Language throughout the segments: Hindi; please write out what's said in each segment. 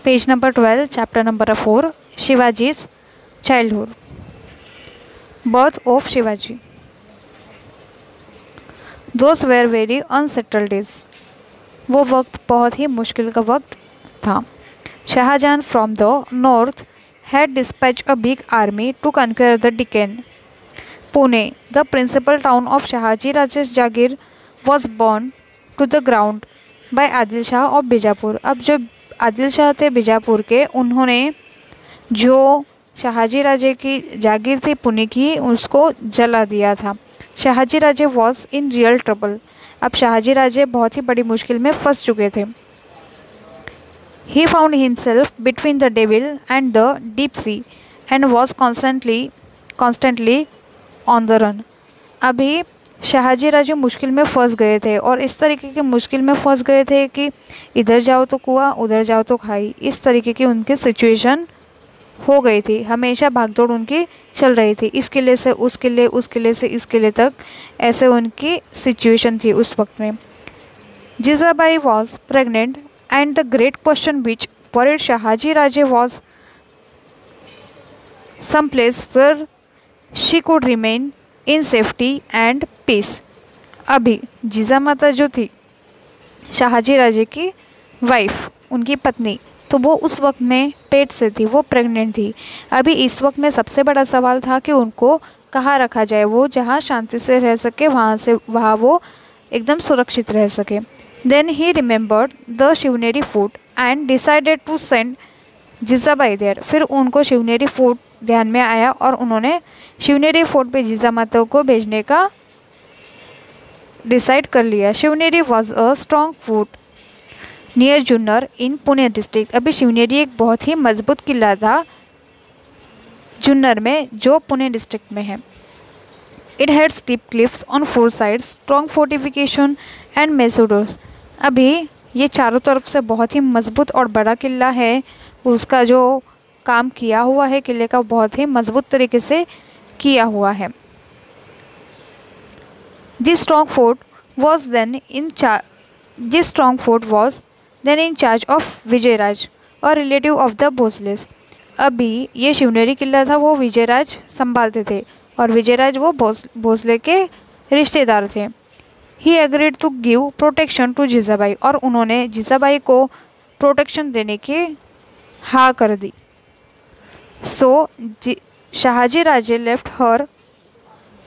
Page number 12, chapter number 4, Shivaji's childhood. Birth of Shivaji. Those were very unsettled days. वो वक्त बहुत ही मुश्किल का वक्त था. Shahjahan from the north had dispatched a big army to conquer the Deccan. Pune, the principal town of Shahaji Raje's Jagir, was burned to the ground by Adil Shah of Bijapur. अब जो आदिल शाह थे बीजापुर के, उन्होंने जो शाहजी राजे की जागीर थी पुणे की, उसको जला दिया था. Shahaji Raje was in real trouble. अब शाहजी राजे बहुत ही बड़ी मुश्किल में फंस चुके थे. He found himself between the devil and the deep sea and was constantly on the run. अभी शाहजी राजे मुश्किल में फंस गए थे और इस तरीके की मुश्किल में फंस गए थे कि इधर जाओ तो कुआं, उधर जाओ तो खाई. इस तरीके की उनकी सिचुएशन हो गई थी. हमेशा भागदौड़ उनकी चल रही थी, इस किले से उस किले, उस किले से इस किले तक. ऐसे उनकी सिचुएशन थी उस वक्त में. Jijabai was pregnant and the great question which worried Shahji Raje was some place where she could remain in safety and peace. अभी जीजा माता जो थी शाहजी राजे की वाइफ, उनकी पत्नी, तो वो उस वक्त में पेट से थी, वो प्रेग्नेंट थी. अभी इस वक्त में सबसे बड़ा सवाल था कि उनको कहाँ रखा जाए, वो जहाँ शांति से रह सके, वहाँ वो एकदम सुरक्षित रह सके. Then he remembered the Shivneri fort and decided to send Jijabai there. फिर उनको शिवनेरी फोर्ट ध्यान में आया और उन्होंने शिवनेरी फोर्ट पे जीजा माता को भेजने का डिसाइड कर लिया. Shivneri was a strong fort near Junnar in Pune district. अभी शिवनेरी एक बहुत ही मजबूत किला था जुन्नर में, जो पुणे डिस्ट्रिक्ट में है. It had steep cliffs on 4 sides, strong fortification and मेसोडोर्स. अभी ये चारों तरफ से बहुत ही मजबूत और बड़ा किला है. उसका जो काम किया हुआ है किले का, बहुत ही मजबूत तरीके से किया हुआ है. This strong fort was then in charge of Vijayraj और रिलेटिव ऑफ द भोसलेस. अभी ये शिवनेरी किला था, वो विजयराज संभालते थे और विजयराज वो भोसले के रिश्तेदार थे. He agreed to give protection to Jijabai, और उन्होंने जिजाबाई को प्रोटेक्शन देने की हाँ कर दी. So Shahji Raje left her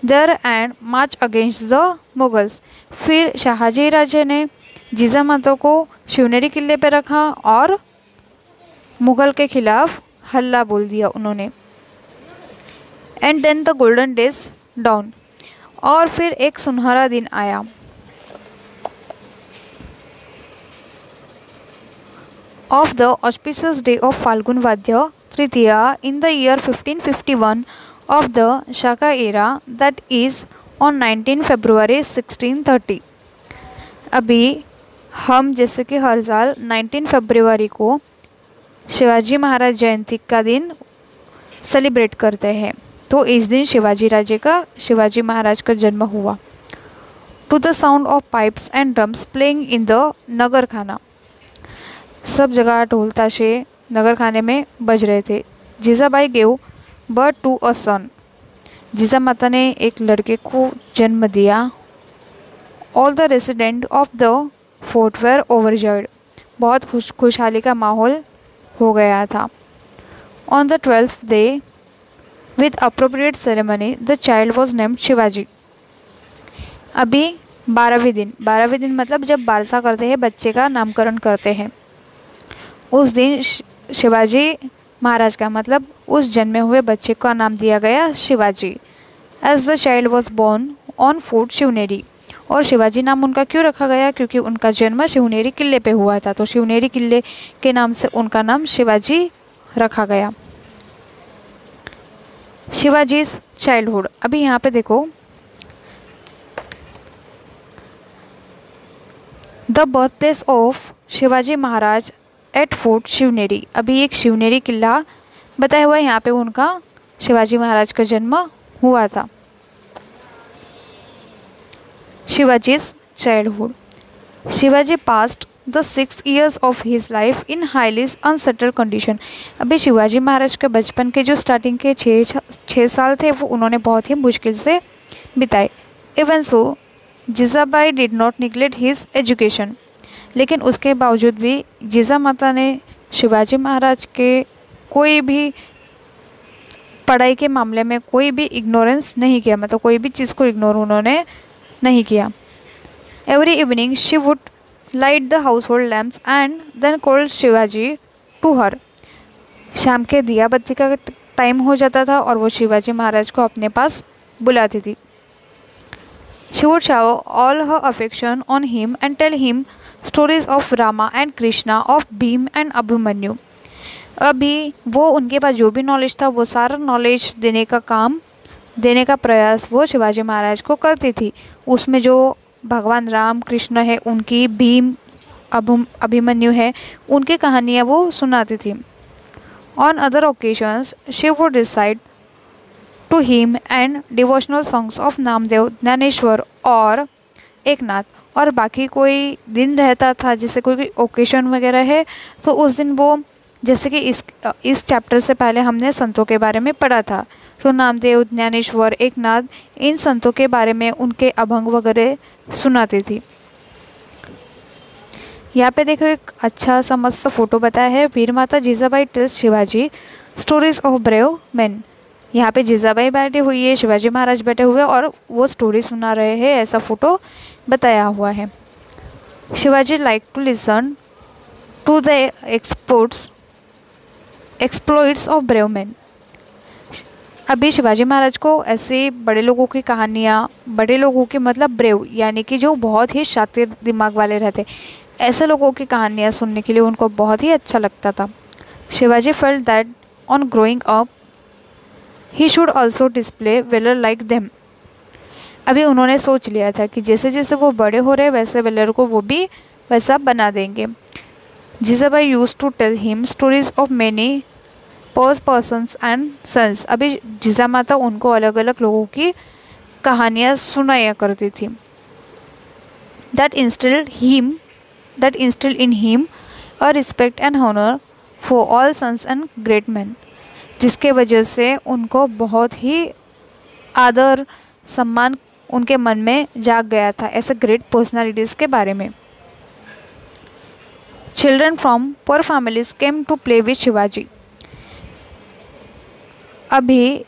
there and march against the Mughals. फिर शाहजी राजे ने जीजा माता को शिवनेरी किले पे रखा और मुग़ल के खिलाफ हल्ला बोल दिया उन्होंने. And then the golden days dawn, और फिर एक सुनहरा दिन आया. Of the auspicious day of Phalgun Vadya Tritiya in the year 1551 of the Shaka era, that is on 19 February 1630. अभी हम जैसे कि हर साल 19 फरवरी को शिवाजी महाराज जयंती का दिन सेलिब्रेट करते हैं, तो इस दिन शिवाजी महाराज का जन्म हुआ. To the sound of pipes and drums playing in the nagar khana. सब जगह ढोल ताशे नगर खाने में बज रहे थे. Jijabai gave birth to a son. Jija Mata ने एक लड़के को जन्म दिया. All the resident of the fort were overjoyed. बहुत खुशहाली का माहौल हो गया था. On the 12th day with appropriate ceremony the child was named Shivaji. अभी 12वें दिन मतलब जब बारसा करते हैं, बच्चे का नामकरण करते हैं, उस दिन शिवाजी महाराज का मतलब उस जन्मे हुए बच्चे का नाम दिया गया Shivaji. As the child was born on fort Shivneri. और शिवाजी नाम उनका क्यों रखा गया? क्योंकि उनका जन्म शिवनेरी किले पे हुआ था, तो शिवनेरी किले के नाम से उनका नाम शिवाजी रखा गया. शिवाजीज चाइल्डहुड. अभी यहाँ पे देखो, the birth place of Shivaji Maharaj at fort Shivneri. अभी एक शिवनेरी किला बताया हुआ है, यहाँ पे उनका शिवाजी महाराज का जन्म हुआ था. Shivaji's childhood. Shivaji passed the 6 years of his life in highly unsettle condition. अभी शिवाजी महाराज के बचपन के जो स्टार्टिंग के 6 साल थे वो उन्होंने बहुत ही मुश्किल से बिताए। Even so Jijabai did not neglect his education, लेकिन उसके बावजूद भी जीजा माता ने शिवाजी महाराज के कोई भी पढ़ाई के मामले में कोई भी इग्नोरेंस नहीं किया, मतलब कोई भी चीज़ को इग्नोर उन्होंने नहीं किया। Every evening she would light the household lamps and then called Shivaji to her. शाम के दिया बत्ती का टाइम हो जाता था और वो शिवाजी महाराज को अपने पास बुलाती थी। She would shower all her affection on him and tell him stories of Rama and Krishna, of Bhim and Abhimanyu. अभी वो उनके पास जो भी नॉलेज था वो सारा नॉलेज देने का प्रयास वो शिवाजी महाराज को करती थी। उसमें जो भगवान राम कृष्ण है उनकी, भीम अभिमन्यु है उनकी कहानियाँ वो सुनाती थी। On other occasions she would recite to him and devotional songs of Namdev, Dnyaneshwar और एकनाथ। और बाकी कोई दिन रहता था जैसे कोई ओकेजन वगैरह है तो उस दिन वो, जैसे कि इस चैप्टर से पहले हमने संतों के बारे में पढ़ा था, तो नामदेव, ज्ञानेश्वर, एकनाथ, इन संतों के बारे में उनके अभंग वगैरह सुनाती थी। यहाँ पे देखो एक अच्छा सा मस्त फोटो बताया है, वीर माता Jijabai tells Shivaji stories of brave man. यहाँ पे जीजाबाई बैठी हुई है, शिवाजी महाराज बैठे हुए और वो स्टोरी सुना रहे हैं, ऐसा फोटो बताया हुआ है। Shivaji like to listen to the exploits of brave man. अभी शिवाजी महाराज को ऐसे बड़े लोगों की कहानियाँ, बड़े लोगों के मतलब ब्रेव यानी कि जो बहुत ही शातिर दिमाग वाले रहते, ऐसे लोगों की कहानियाँ सुनने के लिए उनको बहुत ही अच्छा लगता था। Shivaji felt that on growing up he should also display valour like them. अभी उन्होंने सोच लिया था कि जैसे जैसे वो बड़े हो रहे वैसे वेलर को वो भी वैसा बना देंगे। Jijabai used to tell him stories of many persons and sons. अभी जीजा माता उनको अलग अलग लोगों की कहानियाँ सुनाया करती थी। That instilled in him a respect and honour for all sons and great man, जिसके वजह से उनको बहुत ही आदर सम्मान उनके मन में जाग गया था ऐसे ग्रेट पर्सनालिटीज़ के बारे में। Children from poor families came to play with Shivaji. अभी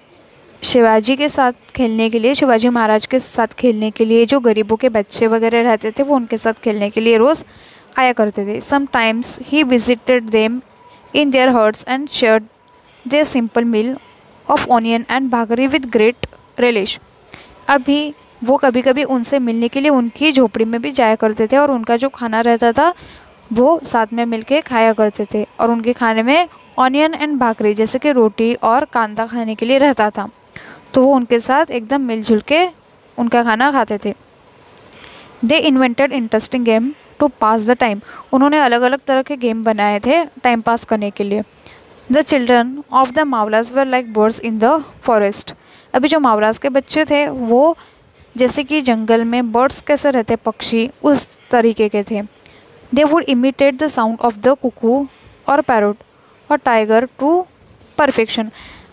शिवाजी के साथ खेलने के लिए, शिवाजी महाराज के साथ खेलने के लिए जो गरीबों के बच्चे वगैरह रहते थे वो उनके साथ खेलने के लिए रोज़ आया करते थे। Sometimes he visited them in their huts and shared their simple meal of onion and bhakri with great relish. अभी वो कभी कभी उनसे मिलने के लिए उनकी झोपड़ी में भी जाया करते थे और उनका जो खाना रहता था वो साथ में मिलके खाया करते थे। और उनके खाने में ऑनियन एंड भाकरी जैसे कि रोटी और कांदा खाने के लिए रहता था, तो वो उनके साथ एकदम मिलजुल के उनका खाना खाते थे। They invented interesting game to pass the time. उन्होंने अलग अलग तरह के गेम बनाए थे टाइम पास करने के लिए। The children of the Mavalas were like birds in the forest. अभी जो मावलास के बच्चे थे वो जैसे कि जंगल में बर्ड्स कैसे रहते, पक्षी, उस तरीके के थे। They would imitate the sound of the Kuku और पैरोट और टाइगर टू परफेक्शन।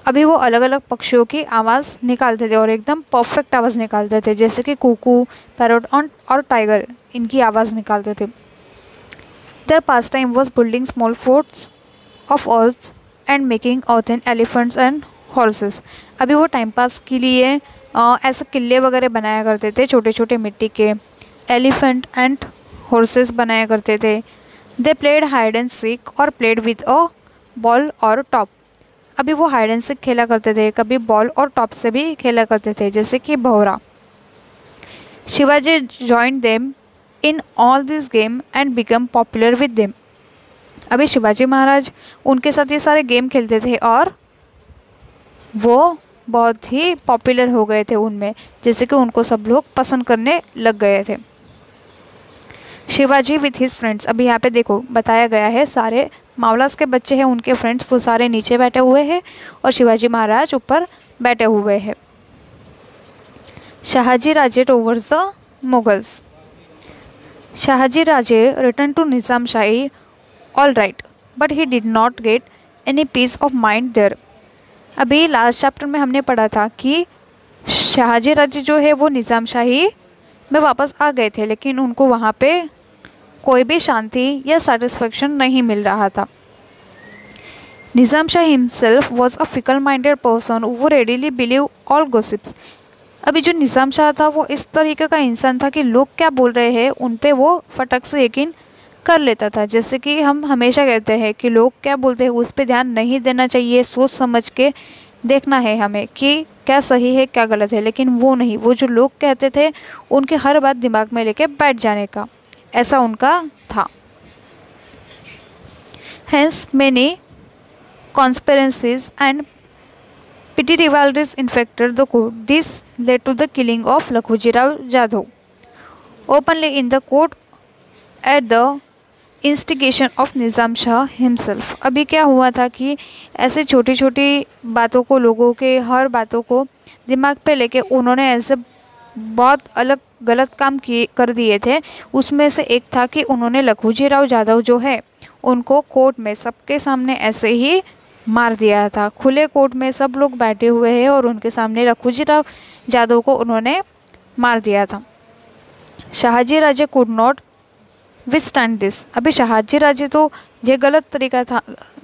अभी वो अलग अलग पक्षियों की आवाज़ निकालते थे और एकदम परफेक्ट आवाज़ निकालते थे, जैसे कि कुकू, पैरोट और टाइगर इनकी आवाज़ निकालते थे। Their pass time was building small forts of earth and making earthen elephants and horses. अभी वो टाइम पास के लिए ऐसे किले वगैरह बनाया करते थे, छोटे छोटे मिट्टी के एलिफेंट एंड हॉर्सेस बनाया करते थे। They played hide and seek और प्लेड विद अ बॉल और टॉप। अभी वो हाइड एंड सीक खेला करते थे, कभी बॉल और टॉप से भी खेला करते थे, जैसे कि भौरा। Shivaji joined them in all this game and become popular with them. अभी शिवाजी महाराज उनके साथ ये सारे गेम खेलते थे और वो बहुत ही पॉपुलर हो गए थे उनमें, जैसे कि उनको सब लोग पसंद करने लग गए थे। Shivaji with his friends. अभी यहाँ पे देखो बताया गया है सारे मावलास के बच्चे हैं, उनके फ्रेंड्स वो सारे नीचे बैठे हुए हैं और शिवाजी महाराज ऊपर बैठे हुए हैं। Shahji Raje over the Mughals. Shahaji Raje returned to Nizam Shahi all right, but he did not get any peace of mind there. अभी लास्ट चैप्टर में हमने पढ़ा था कि शाहजी राजे जो है वो निज़ाम शाही में वापस आ गए थे, लेकिन उनको वहाँ पे कोई भी शांति या सेटिस्फेक्शन नहीं मिल रहा था. Nizam Shah himself was a fickle minded person who readily believe all gossips. अभी जो निज़ाम शाह था वो इस तरीके का इंसान था कि लोग क्या बोल रहे हैं उन पे वो फटक से यकीन कर लेता था. जैसे कि हम हमेशा कहते हैं कि लोग क्या बोलते हैं उस पर ध्यान नहीं देना चाहिए, सोच समझ के देखना है हमें कि क्या सही है क्या गलत है, लेकिन वो नहीं, वो जो लोग कहते थे उनके हर बात दिमाग में लेके बैठ जाने का ऐसा उनका था. Hence many conspiracies and petty rivalries infected the court. This led to the killing of Lakhuji Rao Jadhav openly in the court at the instigation of Nizam Shah himself. अभी क्या हुआ था कि ऐसे छोटी छोटी बातों को, लोगों के हर बातों को दिमाग पे लेके उन्होंने ऐसे बहुत अलग गलत काम किए कर दिए थे. उसमें से एक था कि उन्होंने लखुजी राव जाधव जो है उनको कोर्ट में सबके सामने ऐसे ही मार दिया था. खुले कोर्ट में सब लोग बैठे हुए हैं और उनके सामने लखुजी राव जाधव को उन्होंने मार दिया था. शाहजी राजे कुड नॉट विथस्टैंड दिस. अभी शाहजी राजे तो ये गलत तरीका था,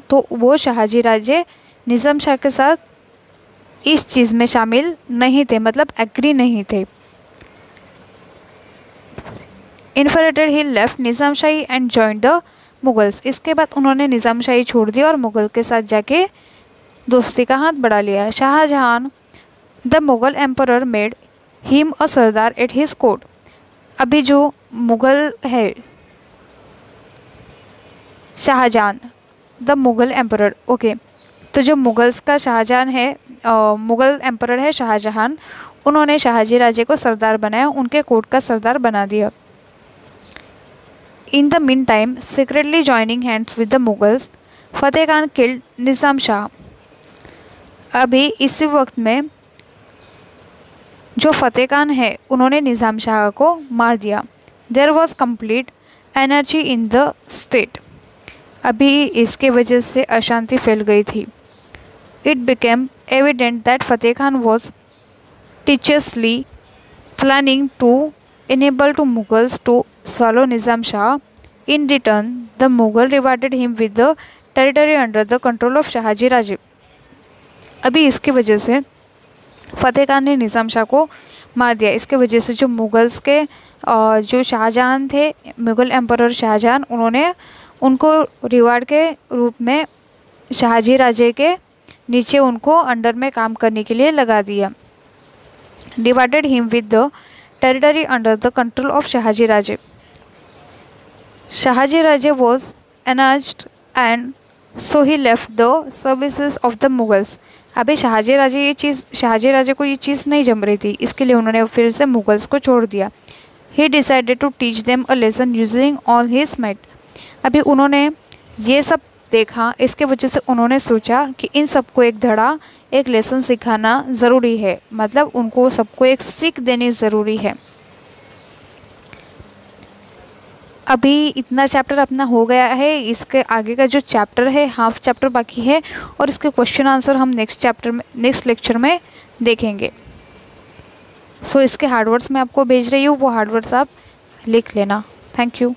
तो वो शाहजी राजे निज़ाम शाह के साथ इस चीज़ में शामिल नहीं थे, मतलब एग्री नहीं थे. Infuriated he left Nizam Shahi and joined the Mughals. इसके बाद उन्होंने निज़ाम शाही छोड़ दिया और मुग़ल के साथ जाके दोस्ती का हाथ बढ़ा लिया. Shah Jahan the Mughal emperor made him a Sardar at his court. अभी जो मुग़ल है Shah Jahan the Mughal emperor, okay, तो जो मुग़ल्स का शाहजहान है, मुग़ल एम्परर है शाहजहान, उन्होंने शाहजी राजे को सरदार बनाया, उनके कोर्ट का सरदार बना दिया. In the meantime secretly joining hands with the Mughals Fateh Khan killed Nizam Shah. अभी इसी वक्त में जो फतेह खान है उन्होंने निज़ाम शाह को मार दिया. There was complete anarchy in the state. अभी इसके वजह से अशांति फैल गई थी. It became evident that Fateh Khan was treacherously planning to enable to Mughals to swallow Nizam Shah. In return, the Mughal rewarded him with the territory under the control of Shahaji Raje. अभी इसकी वजह से फतेह खान ने निज़ाम शाह को मार दिया. इसके वजह से जो मुग़ल्स के जो शाहजहान थे, मुग़ल एम्परर शाहजहान, उन्होंने उनको रिवार्ड के रूप में शाहजी राजे के नीचे उनको अंडर में काम करने के लिए लगा दिया. Divided him with the territory under the control of Shahaji Raje. Shahaji Raje was enraged and so he left the services of the Mughals. अभी शाहजी राजे को ये चीज़ नहीं जम रही थी, इसके लिए उन्होंने फिर से मुग़ल्स को छोड़ दिया. He decided to teach them a lesson using all his might. अभी उन्होंने ये सब देखा, इसके वजह से उन्होंने सोचा कि इन सबको एक धड़ा, एक लेसन सिखाना ज़रूरी है, मतलब उनको सबको एक सीख देनी ज़रूरी है. अभी इतना चैप्टर अपना हो गया है. इसके आगे का जो चैप्टर है हाफ चैप्टर बाकी है और इसके क्वेश्चन आंसर हम नेक्स्ट लेक्चर में देखेंगे. सो इसके हार्डवर्ड्स मैं आपको भेज रही हूँ, वो हार्डवर्ड्स आप लिख लेना. Thank you.